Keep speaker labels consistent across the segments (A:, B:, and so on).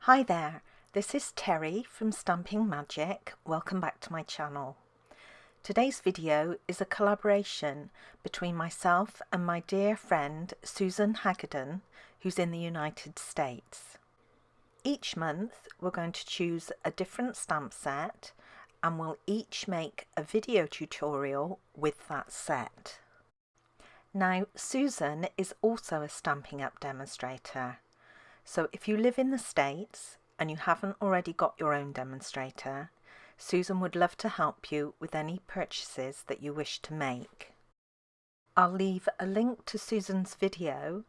A: Hi there, this is Terry from Stamping Magic. Welcome back to my channel. Today's video is a collaboration between myself and my dear friend Susan Hagadon, who's in the United States. Each month we're going to choose a different stamp set and we'll each make a video tutorial with that set. Now, Susan is also a Stampin' Up demonstrator. So if you live in the States and you haven't already got your own demonstrator, Susan would love to help you with any purchases that you wish to make. I'll leave a link to Susan's video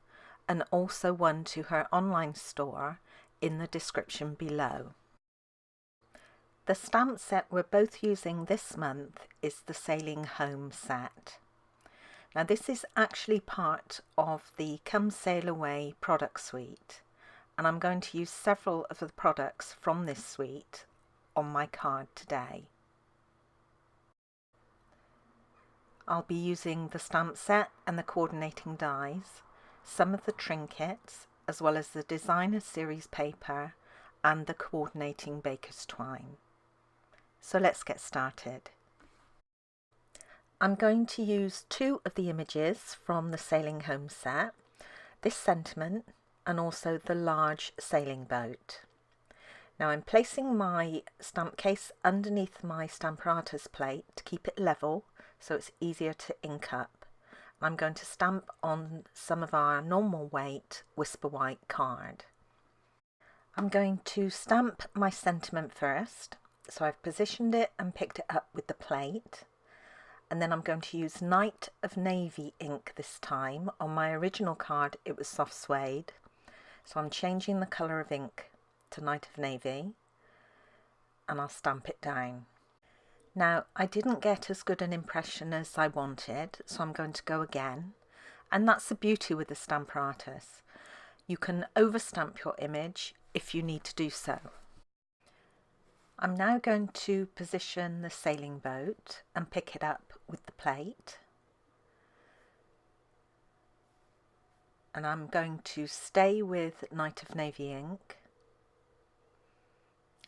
A: and also one to her online store in the description below. The stamp set we're both using this month is the Sailing Home set. Now this is actually part of the Come Sail Away product suite, and I'm going to use several of the products from this suite on my card today. I'll be using the stamp set and the coordinating dies, some of the trinkets, as well as the designer series paper and the coordinating baker's twine. So let's get started. I'm going to use two of the images from the Sailing Home set, this sentiment and also the large sailing boat. Now I'm placing my stamp case underneath my Stamparatus plate to keep it level so it's easier to ink up. I'm going to stamp on some of our normal weight Whisper White card. I'm going to stamp my sentiment first, so I've positioned it and picked it up with the plate. And then I'm going to use Night of Navy ink this time. On my original card it was soft suede, so I'm changing the colour of ink to Night of Navy and I'll stamp it down. Now I didn't get as good an impression as I wanted, so I'm going to go again, and that's the beauty with the Stamparatus. You can overstamp your image if you need to do so. I'm now going to position the sailing boat and pick it up with the plate. And I'm going to stay with Night of Navy ink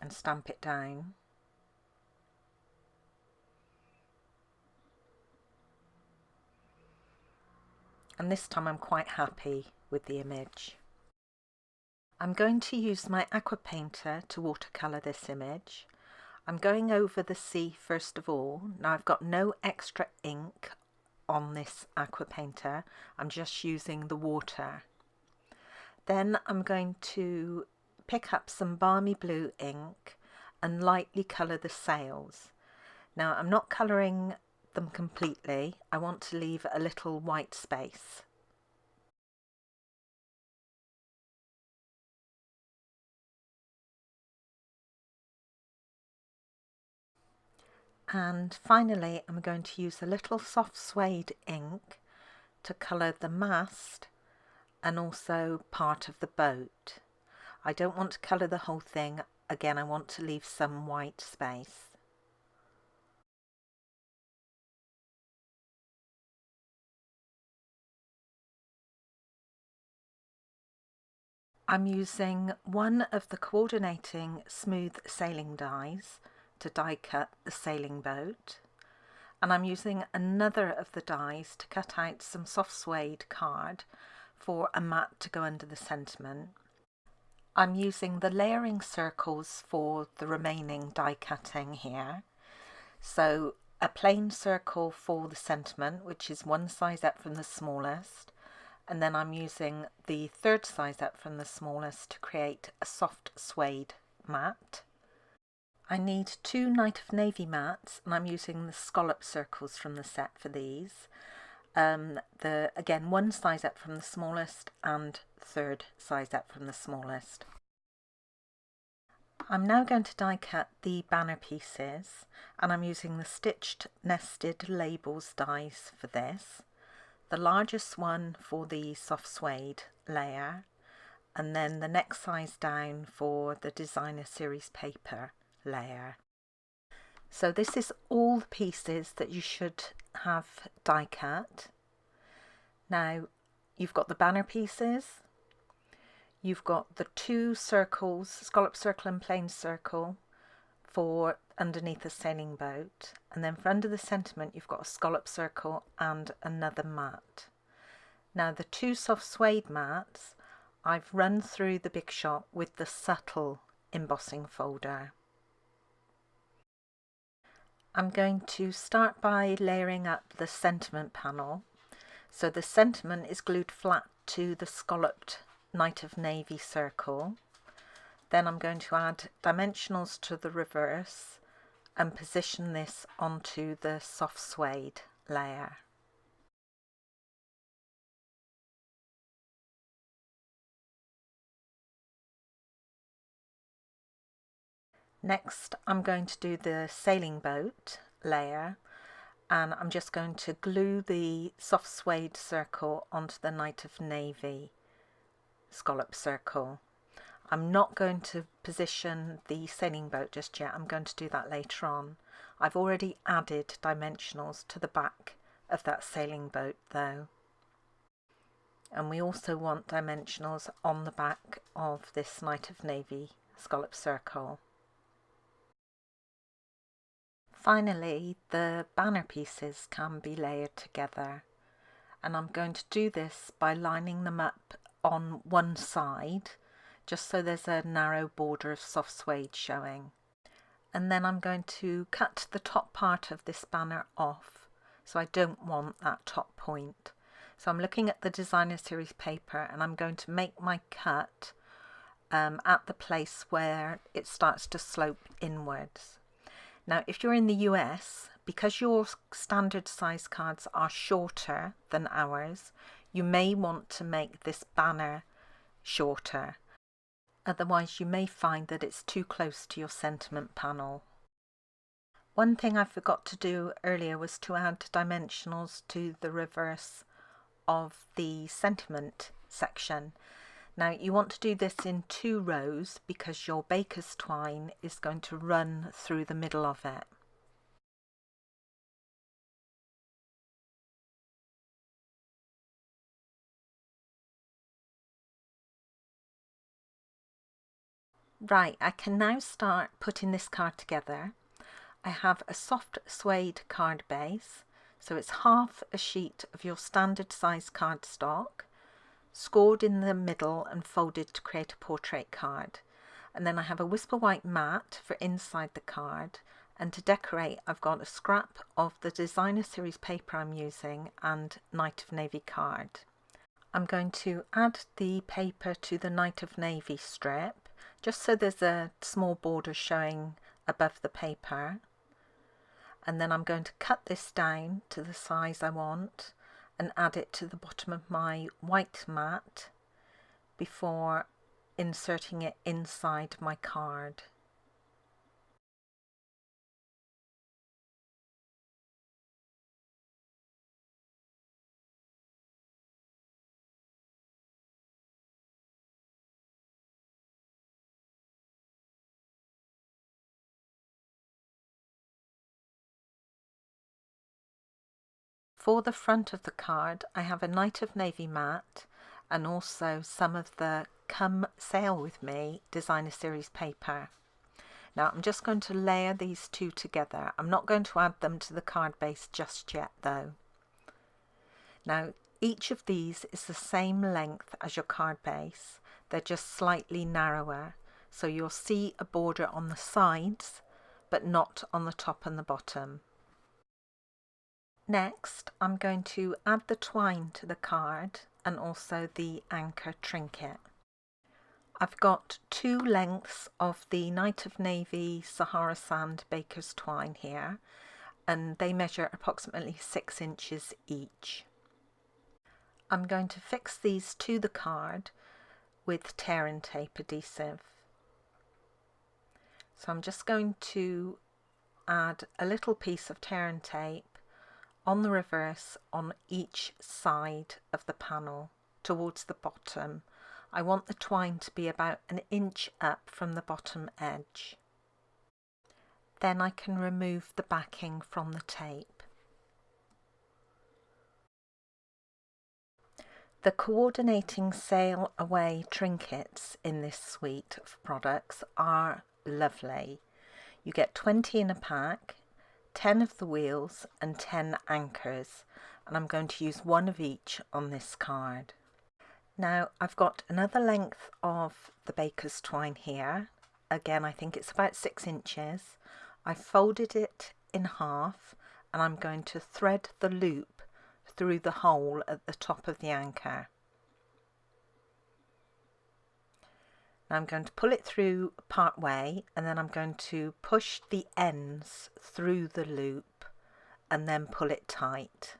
A: and stamp it down. And this time I'm quite happy with the image. I'm going to use my aqua painter to watercolour this image. I'm going over the sea first of all. Now I've got no extra ink on this aqua painter, I'm just using the water. Then I'm going to pick up some balmy blue ink and lightly colour the sails. Now I'm not colouring them completely, I want to leave a little white space. And finally I'm going to use a little soft suede ink to colour the mast and also part of the boat. I don't want to colour the whole thing, again I want to leave some white space. I'm using one of the coordinating smooth sailing dies to die cut the sailing boat, and I'm using another of the dies to cut out some soft suede card for a mat to go under the sentiment. I'm using the layering circles for the remaining die cutting here, so a plain circle for the sentiment, which is one size up from the smallest, and then I'm using the third size up from the smallest to create a soft suede mat. I need two Night of Navy mats, and I'm using the scallop circles from the set for these. Again, one size up from the smallest and third size up from the smallest. I'm now going to die cut the banner pieces, and I'm using the stitched nested labels dies for this. The largest one for the soft suede layer, and then the next size down for the designer series paper layer. So this is all the pieces that you should have die cut. Now you've got the banner pieces, you've got the two circles, scallop circle and plain circle, for underneath the sailing boat, and then for under the sentiment you've got a scallop circle and another mat. Now the two soft suede mats I've run through the Big Shot with the subtle embossing folder. I'm going to start by layering up the sentiment panel. So the sentiment is glued flat to the scalloped Night of Navy circle. Then I'm going to add dimensionals to the reverse and position this onto the soft suede layer. Next, I'm going to do the sailing boat layer, and I'm just going to glue the soft suede circle onto the Night of Navy scallop circle. I'm not going to position the sailing boat just yet, I'm going to do that later on. I've already added dimensionals to the back of that sailing boat though. And we also want dimensionals on the back of this Night of Navy scallop circle. Finally, the banner pieces can be layered together, and I'm going to do this by lining them up on one side, just so there's a narrow border of soft suede showing. And then I'm going to cut the top part of this banner off, so I don't want that top point. So I'm looking at the designer series paper, and I'm going to make my cut at the place where it starts to slope inwards. Now, if you're in the US, because your standard size cards are shorter than ours, you may want to make this banner shorter. Otherwise, you may find that it's too close to your sentiment panel. One thing I forgot to do earlier was to add dimensionals to the reverse of the sentiment section. Now you want to do this in 2 rows because your baker's twine is going to run through the middle of it. Right, I can now start putting this card together. I have a soft suede card base, so it's half a sheet of your standard size cardstock, scored in the middle and folded to create a portrait card. And then I have a whisper white mat for inside the card, and to decorate I've got a scrap of the designer series paper I'm using and Night of Navy card. I'm going to add the paper to the Night of Navy strip, just so there's a small border showing above the paper. And then I'm going to cut this down to the size I want and add it to the bottom of my white mat before inserting it inside my card. For the front of the card, I have a Night of Navy mat and also some of the Come Sail With Me designer series paper. Now I'm just going to layer these two together. I'm not going to add them to the card base just yet though. Now each of these is the same length as your card base, they're just slightly narrower, so you'll see a border on the sides but not on the top and the bottom. Next, I'm going to add the twine to the card and also the anchor trinket. I've got 2 lengths of the Night of Navy Sahara Sand Baker's twine here, and they measure approximately 6 inches each. I'm going to fix these to the card with tear and tape adhesive. So I'm just going to add a little piece of tear and tape on the reverse on each side of the panel towards the bottom. I want the twine to be about 1 inch up from the bottom edge. Then I can remove the backing from the tape. The coordinating sail away trinkets in this suite of products are lovely. You get 20 in a pack, 10 of the wheels and 10 anchors, and I'm going to use one of each on this card. Now I've got another length of the baker's twine here. Again, I think it's about 6 inches. I folded it in half and I'm going to thread the loop through the hole at the top of the anchor. Now I'm going to pull it through part way and then I'm going to push the ends through the loop and then pull it tight.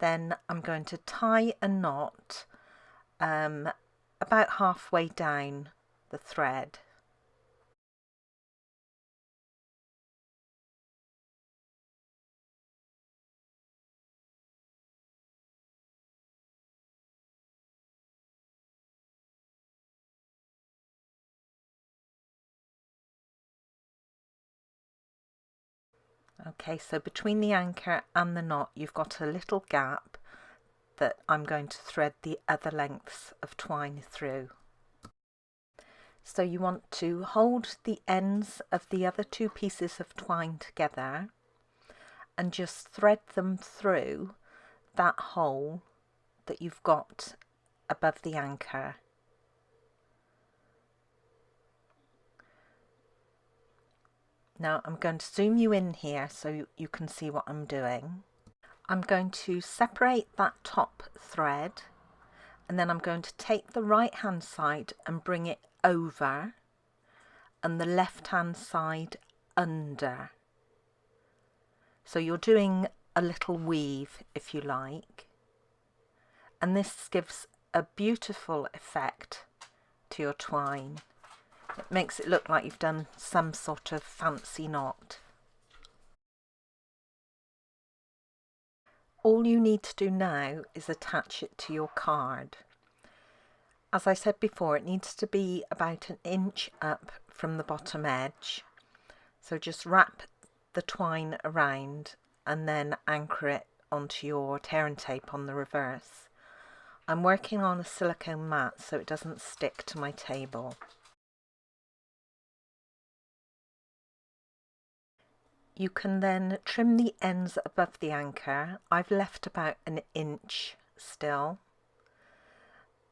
A: Then I'm going to tie a knot about halfway down the thread. Okay, so between the anchor and the knot you've got a little gap that I'm going to thread the other lengths of twine through. So you want to hold the ends of the other two pieces of twine together and just thread them through that hole that you've got above the anchor. Now I'm going to zoom you in here so you can see what I'm doing. I'm going to separate that top thread and then I'm going to take the right hand side and bring it over and the left hand side under. So you're doing a little weave if you like, and this gives a beautiful effect to your twine. It makes it look like you've done some sort of fancy knot. All you need to do now is attach it to your card. As I said before, it needs to be about 1 inch up from the bottom edge. So just wrap the twine around and then anchor it onto your tear and tape on the reverse. I'm working on a silicone mat so it doesn't stick to my table. You can then trim the ends above the anchor. I've left about 1 inch still.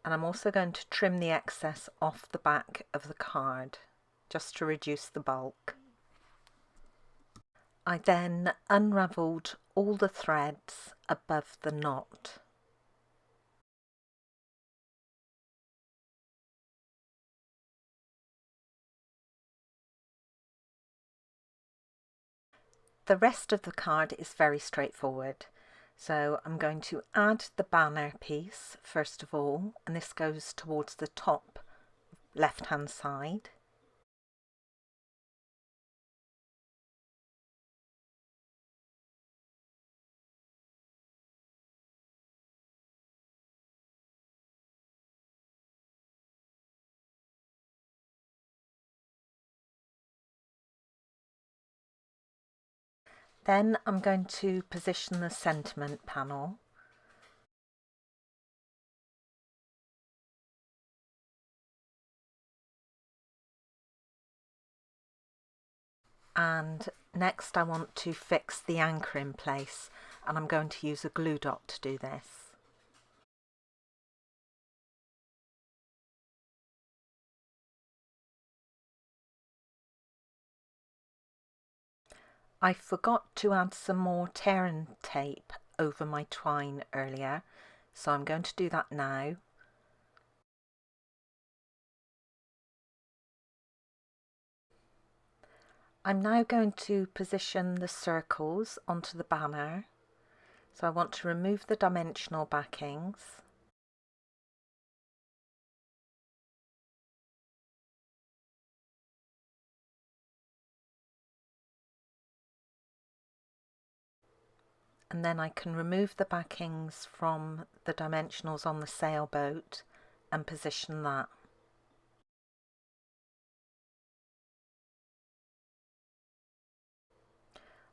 A: And I'm also going to trim the excess off the back of the card, just to reduce the bulk. I then unravelled all the threads above the knot. The rest of the card is very straightforward. So I'm going to add the banner piece first of all, and this goes towards the top left hand side. Then I'm going to position the sentiment panel. And next I want to fix the anchor in place, and I'm going to use a glue dot to do this. I forgot to add some more tear and tape over my twine earlier, so I'm going to do that now. I'm now going to position the circles onto the banner. So I want to remove the dimensional backings. And then I can remove the backings from the dimensionals on the sailboat and position that.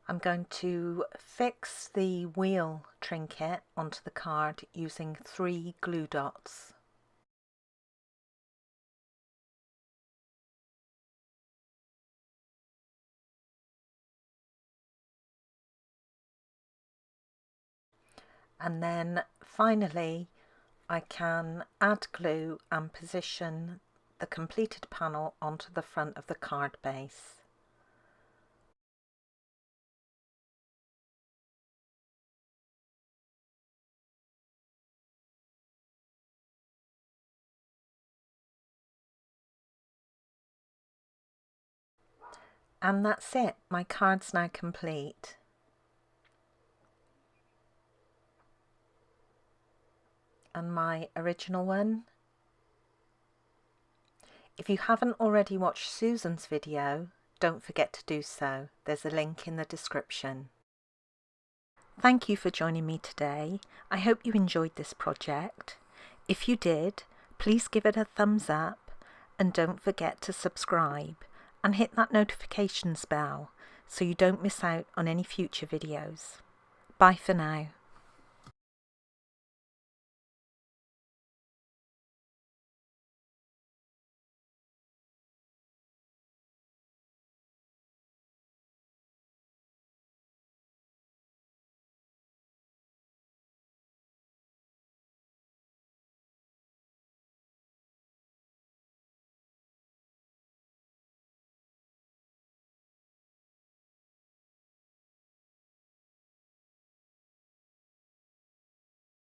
A: I'm going to fix the wheel trinket onto the card using 3 glue dots. And then finally I can add glue and position the completed panel onto the front of the card base. And that's it, my card's now complete. And my original one. If you haven't already watched Susan's video, don't forget to do so. There's a link in the description. Thank you for joining me today. I hope you enjoyed this project. If you did, please give it a thumbs up and don't forget to subscribe and hit that notifications bell so you don't miss out on any future videos. Bye for now.